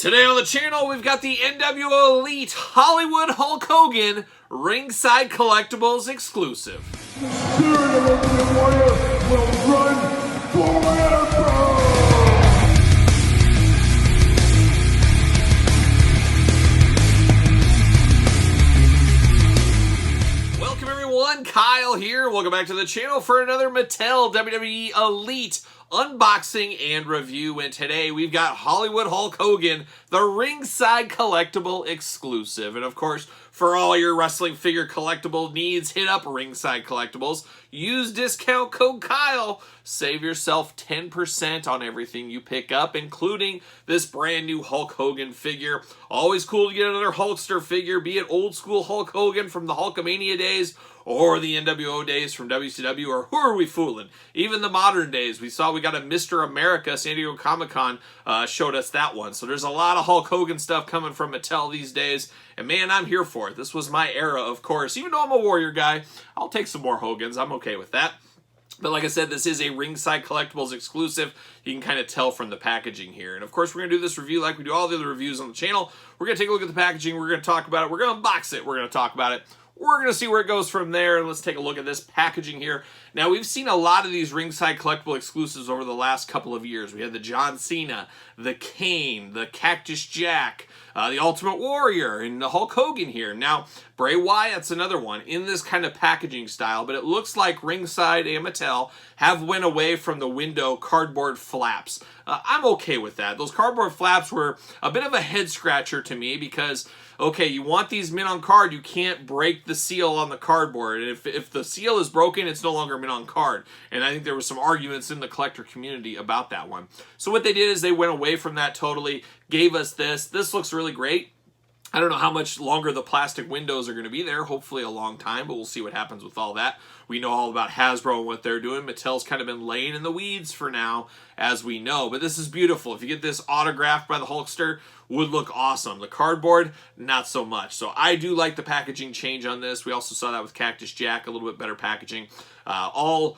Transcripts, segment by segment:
Today on the channel, we've got the NWO Elite Hollywood Hulk Hogan Ringside Collectibles exclusive. The spirit of Ultimate Warrior will run forever! Welcome everyone, Kyle here. Welcome back to the channel for another Mattel WWE Elite unboxing and review, and today we've got Hollywood Hulk Hogan, the Ringside Collectible exclusive. And of course, for all your wrestling figure collectible needs, hit up Ringside Collectibles. Use discount code Kyle. Save yourself 10% on everything you pick up, including this brand new Hulk Hogan figure. Always cool to get another Hulkster figure, be it old school Hulk Hogan from the Hulkamania days, or the NWO days from WCW, or who are we fooling? Even the modern days. We got a Mr. America, San Diego Comic-Con showed us that one. So there's a lot of Hulk Hogan stuff coming from Mattel these days. And man, I'm here for it. This was my era, of course. Even though I'm a Warrior guy, I'll take some more Hogans. I'm okay with that. But like I said, this is a Ringside Collectibles exclusive. You can kind of tell from the packaging here. And of course, we're going to do this review like we do all the other reviews on the channel. We're going to take a look at the packaging. We're going to talk about it. We're going to unbox it. We're going to talk about it. We're going to see where it goes from there, and let's take a look at this packaging here. Now, we've seen a lot of these Ringside Collectible exclusives over the last couple of years. We had the John Cena, the Kane, the Cactus Jack, the Ultimate Warrior, and the Hulk Hogan here. Now, Bray Wyatt's another one in this kind of packaging style, but it looks like Ringside and Mattel have went away from the window cardboard flaps. I'm okay with that. Those cardboard flaps were a bit of a head-scratcher to me because, okay, you want these mint on card, you can't break the seal on the cardboard. And if the seal is broken, it's no longer mint on card. And I think there was some arguments in the collector community about that one. So what they did is they went away from that totally, gave us this. This looks really great. I don't know how much longer the plastic windows are going to be there. Hopefully a long time, but we'll see what happens with all that. We know all about Hasbro and what they're doing. Mattel's kind of been laying in the weeds for now, as we know. But this is beautiful. If you get this autographed by the Hulkster, would look awesome. The cardboard, not so much. So I do like the packaging change on this. We also saw that with Cactus Jack, a little bit better packaging. All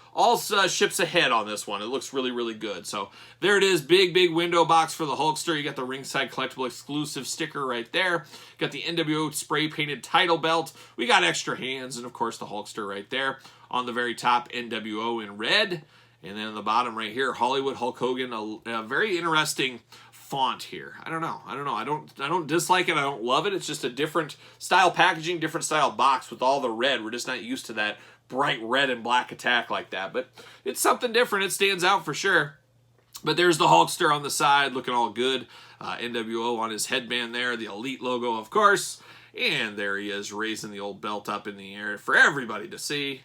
ships ahead on this one. It looks really, really good. So there it is. Big window box for the Hulkster. You got the Ringside Collectible exclusive sticker right there. Got the NWO spray painted title belt. We got extra hands, and of course the Hulkster right there. On the very top, NWO in red. And then on the bottom right here, Hollywood Hulk Hogan. A very interesting font here. I don't know. I don't dislike it. I don't love it. It's just a different style packaging, different style box with all the red. We're just not used to that bright red and black attack like that. But it's something different. It stands out for sure. But there's the Hulkster on the side looking all good. NWO on his headband there. The Elite logo, of course. And there he is raising the old belt up in the air for everybody to see.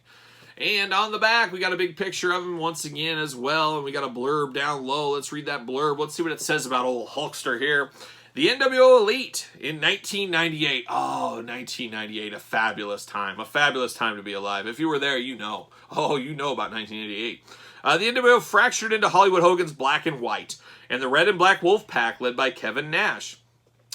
And on the back, we got a big picture of him once again as well. And we got a blurb down low. Let's read that blurb. Let's see what it says about old Hulkster here. The NWO Elite in 1998. Oh, 1998, a fabulous time. A fabulous time to be alive. If you were there, you know. Oh, you know about 1988. The NWO fractured into Hollywood Hogan's black and white, and the red and black wolf pack led by Kevin Nash.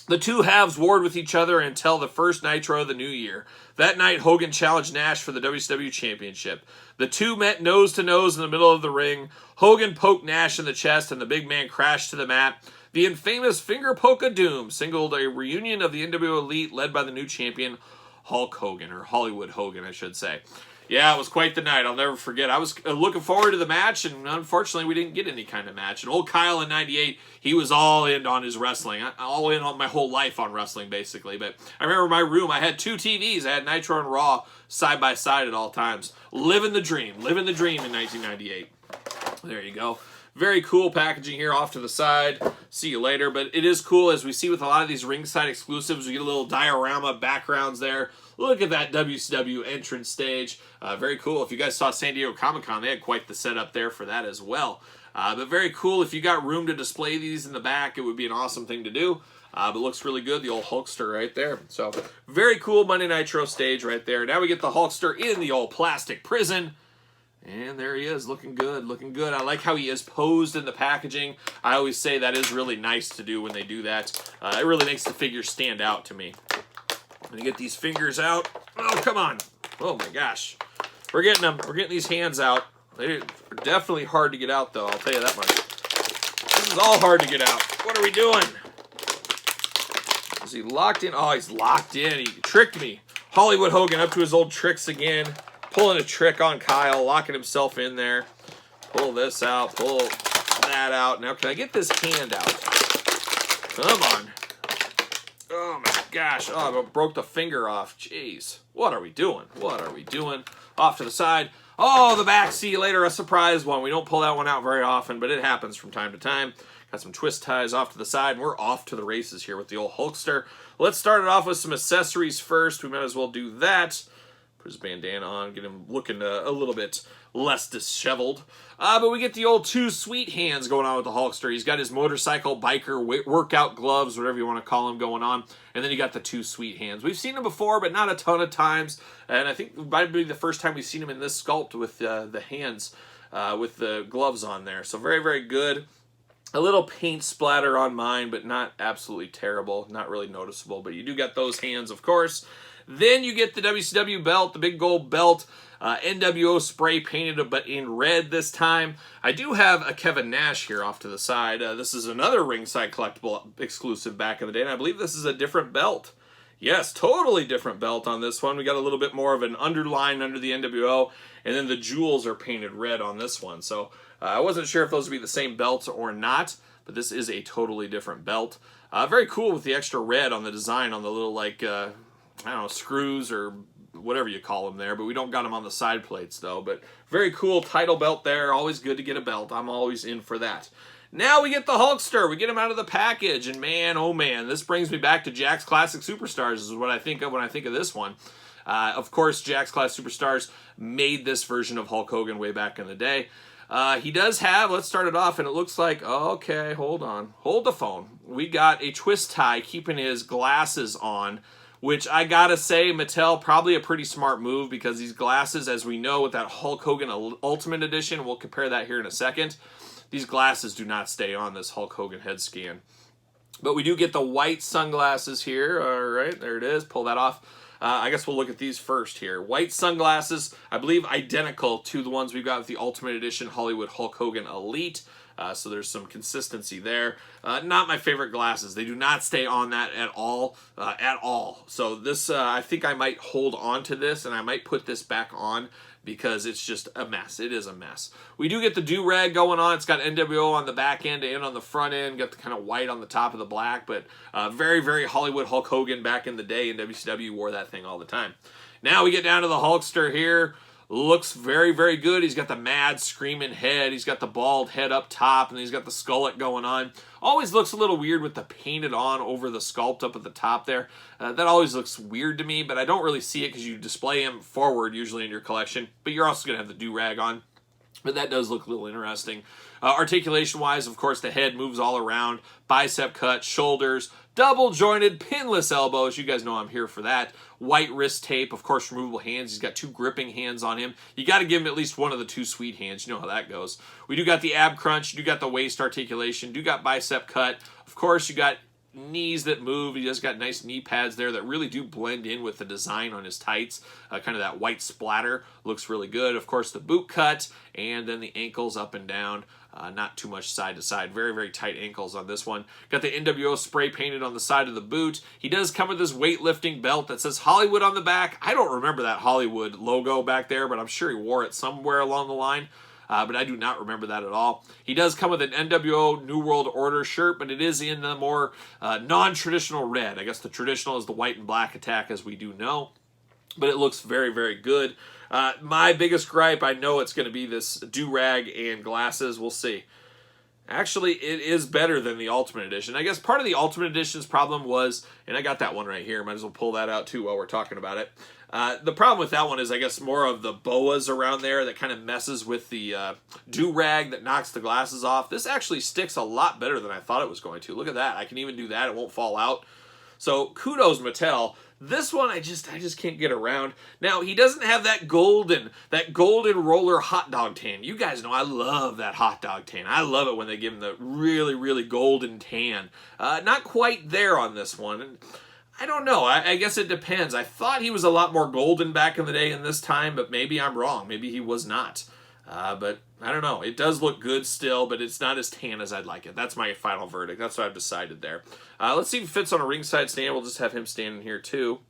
The two halves warred with each other until the first Nitro of the new year. That night, Hogan challenged Nash for the WCW Championship. The two met nose to nose in the middle of the ring. Hogan poked Nash in the chest, and the big man crashed to the mat. The infamous finger poke of doom signaled a reunion of the NWO Elite led by the new champion, Hulk Hogan, or Hollywood Hogan, I should say. Yeah, it was quite the night. I'll never forget. I was looking forward to the match, and unfortunately, we didn't get any kind of match. And old Kyle in 98, he was all in on his wrestling. All in on my whole life on wrestling, basically. But I remember my room, I had two TVs. I had Nitro and Raw side by side at all times. Living the dream in 1998. There you go. Very cool packaging here off to the side. See you later. But it is cool, as we see with a lot of these Ringside exclusives, we get a little diorama backgrounds there. Look at that WCW entrance stage. Very cool. If you guys saw San Diego Comic-Con, they had quite the setup there for that as well. But very cool. If you got room to display these in the back, it would be an awesome thing to do. But looks really good, the old Hulkster right there. So very cool Monday Nitro stage right there. Now we get the Hulkster in the old plastic prison. And there he is, looking good, looking good. I like how he is posed in the packaging. I always say that is really nice to do when they do that. It really makes the figure stand out to me. I'm going to get these fingers out. Oh, come on. Oh, my gosh. We're getting them. We're getting these hands out. They're definitely hard to get out, though. I'll tell you that much. This is all hard to get out. What are we doing? he locked in? Oh, he's locked in. He tricked me. Hollywood Hogan up to his old tricks again. Pulling a trick on Kyle, locking himself in there. Pull this out, pull that out. Now, can I get this hand out? Come on. Oh, my gosh. Oh, I broke the finger off. Jeez. What are we doing? What are we doing? Off to the side. Oh, the back. See you later. A surprise one. We don't pull that one out very often, but it happens from time to time. Got some twist ties off to the side, and we're off to the races here with the old Hulkster. Let's start it off with some accessories first. We might as well do that. Put his bandana on, get him looking a little bit less disheveled. But we get the old two sweet hands going on with the Hulkster. He's got his motorcycle, biker, workout gloves, whatever you want to call them, going on. And then you got the two sweet hands. We've seen him before, but not a ton of times. And I think it might be the first time we've seen him in this sculpt with the hands, with the gloves on there. So very, very good. A little paint splatter on mine, but not absolutely terrible. Not really noticeable, but you do get those hands, of course. Then you get the WCW belt, the big gold belt, NWO spray painted, but in red this time. I do have a Kevin Nash here off to the side. This is another Ringside Collectible exclusive back in the day, and I believe this is a different belt. Yes, totally different belt on this one. We got a little bit more of an underline under the NWO, and then the jewels are painted red on this one. So I wasn't sure if those would be the same belts or not, but this is a totally different belt. Very cool with the extra red on the design on the little, like, I don't know, screws or whatever you call them there, but we don't got them on the side plates though. But very cool title belt there. Always good to get a belt. I'm always in for that. Now we get the Hulkster. We get him out of the package, and man, oh man, this brings me back to Jack's Classic Superstars is what I think of when I think of this one. Of course, Jack's Classic Superstars made this version of Hulk Hogan way back in the day. He does have, let's start it off, and it looks like, okay, hold on. Hold the phone. We got a twist tie keeping his glasses on, which I gotta say, Mattel, probably a pretty smart move, because these glasses, as we know with that Hulk Hogan Ultimate Edition, we'll compare that here in a second, these glasses do not stay on this Hulk Hogan head scan. But we do get the white sunglasses here. All right, there it is. Pull that off. I guess we'll look at these first here. White sunglasses, I believe identical to the ones we've got with the Ultimate Edition Hollywood Hulk Hogan Elite. So there's some consistency there. Not my favorite glasses. They do not stay on that at all. So this, I think I might hold on to this, and I might put this back on, because it's just a mess. It is a mess. We do get the do-rag going on. It's got NWO on the back end and on the front end. Got the kind of white on the top of the black, but very, very Hollywood Hulk Hogan back in the day, and WCW wore that thing all the time. Now we get down to the Hulkster here. Looks very, very good. He's got the mad screaming head. He's got the bald head up top, and he's got the skullet going on. Always looks a little weird with the painted on over the sculpt up at the top there. That always looks weird to me, but I don't really see it because you display him forward usually in your collection. But you're also going to have the do-rag on. But that does look a little interesting. Articulation-wise, of course, the head moves all around. Bicep cut, shoulders, double-jointed, pinless elbows. You guys know I'm here for that. White wrist tape, of course, removable hands. He's got two gripping hands on him. You got to give him at least one of the two sweet hands. You know how that goes. We do got the ab crunch. You do got the waist articulation. Do got bicep cut. Of course, you got knees that move. He just got nice knee pads there that really do blend in with the design on his tights. Kind of that white splatter. Looks really good. Of course, the boot cut, and then the ankles up and down. Not too much side to side. Very, very tight ankles on this one. Got the NWO spray painted on the side of the boot. He does come with this weightlifting belt that says Hollywood on the back. I don't remember that Hollywood logo back there, but I'm sure he wore it somewhere along the line. But I do not remember that at all. He does come with an NWO New World Order shirt, but it is in the more non-traditional red. I guess the traditional is the white and black attack, as we do know. But it looks very, very good. My biggest gripe, I know it's going to be this do-rag and glasses. We'll see. Actually, it is better than the Ultimate Edition. I guess part of the Ultimate Edition's problem was, and I got that one right here. Might as well pull that out, too, while we're talking about it. The problem with that one is, I guess, more of the boas around there that kind of messes with the do-rag that knocks the glasses off. This actually sticks a lot better than I thought it was going to. Look at that. I can even do that. It won't fall out. So, kudos, Mattel. This one, I just can't get around. Now, he doesn't have that golden roller hot dog tan. You guys know I love that hot dog tan. I love it when they give him the really, really golden tan. Not quite there on this one. And I don't know. I guess it depends. I thought he was a lot more golden back in the day in this time, but maybe I'm wrong. Maybe he was not. But I don't know. It does look good still, but it's not as tan as I'd like it. That's my final verdict. That's what I've decided there. Let's see if it fits on a ringside stand. We'll just have him standing here too.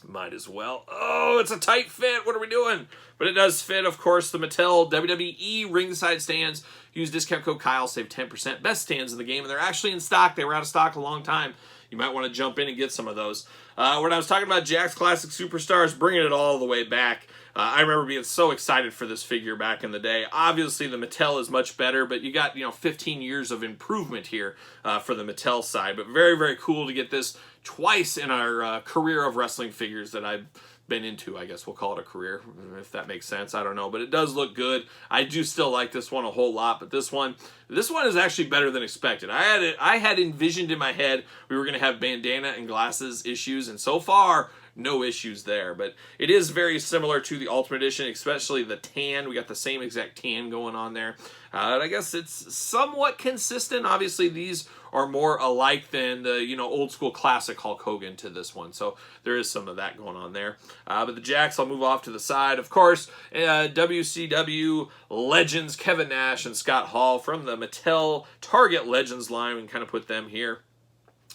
Might as well. Oh, it's a tight fit. What are we doing? But it does fit, of course. The Mattel WWE ringside stands. Use discount code Kyle, save 10%. Best stands in the game, and they're actually in stock. They were out of stock a long time. You might want to jump in and get some of those. When I was talking about Jakks Classic Superstars, bringing it all the way back, I remember being so excited for this figure back in the day. Obviously, the Mattel is much better, but you got 15 years of improvement here for the Mattel side. But very, very cool to get this twice in our career of wrestling figures that I've been into. I guess we'll call it a career, if that makes sense. I don't know, but it does look good. I do still like this one a whole lot, but this one is actually better than expected. I had envisioned in my head we were going to have bandana and glasses issues, and so far, no issues there. But it is very similar to the Ultimate Edition, especially the tan. We got the same exact tan going on there. And I guess it's somewhat consistent. Obviously, these are more alike than the old school classic Hulk Hogan to this one. So there is some of that going on there. But the Jakks, I'll move off to the side. Of course, WCW legends Kevin Nash and Scott Hall from the Mattel Target Legends line. We can kind of put them here.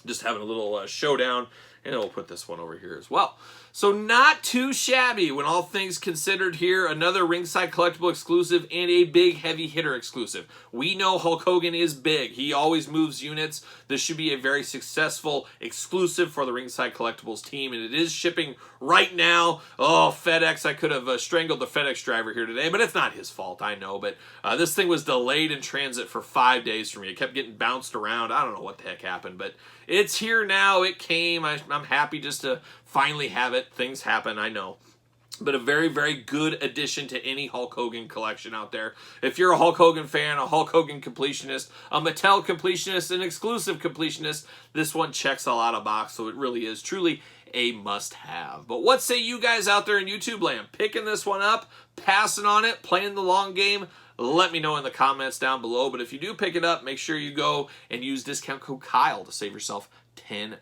Just having a little showdown. And we'll put this one over here as well. So not too shabby when all things considered here. Another Ringside Collectible exclusive and a big heavy hitter exclusive. We know Hulk Hogan is big. He always moves units. This should be a very successful exclusive for the Ringside Collectibles team. And it is shipping right now. Oh, FedEx. I could have strangled the FedEx driver here today, but it's not his fault. I know. But this thing was delayed in transit for 5 days for me. It kept getting bounced around. I don't know what the heck happened, but it's here now. It came. I'm happy just to finally have it. Things happen, I know. But a very, very good addition to any Hulk Hogan collection out there. If you're a Hulk Hogan fan, a Hulk Hogan completionist, a Mattel completionist, an exclusive completionist, this one checks a lot of boxes, so it really is truly a must-have. But what say you guys out there in YouTube land? Picking this one up, passing on it, playing the long game? Let me know in the comments down below. But if you do pick it up, make sure you go and use discount code Kyle to save yourself 10%.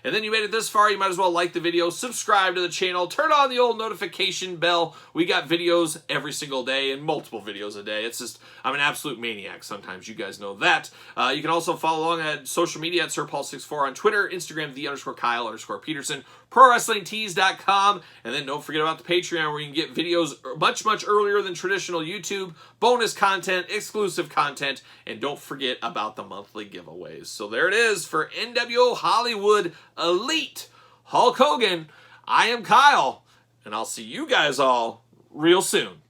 And then you made it this far, you might as well like the video, subscribe to the channel, turn on the old notification bell. We got videos every single day and multiple videos a day. It's just, I'm an absolute maniac sometimes. You guys know that. You can also follow along at social media at SirPaul64 on Twitter, Instagram, _Kyle_Peterson, ProWrestlingTees.com, and then don't forget about the Patreon where you can get videos much, much earlier than traditional YouTube, bonus content, exclusive content, and don't forget about the monthly giveaways. So there it is for NWO Hollywood Elite Hulk Hogan. I am Kyle, and I'll see you guys all real soon.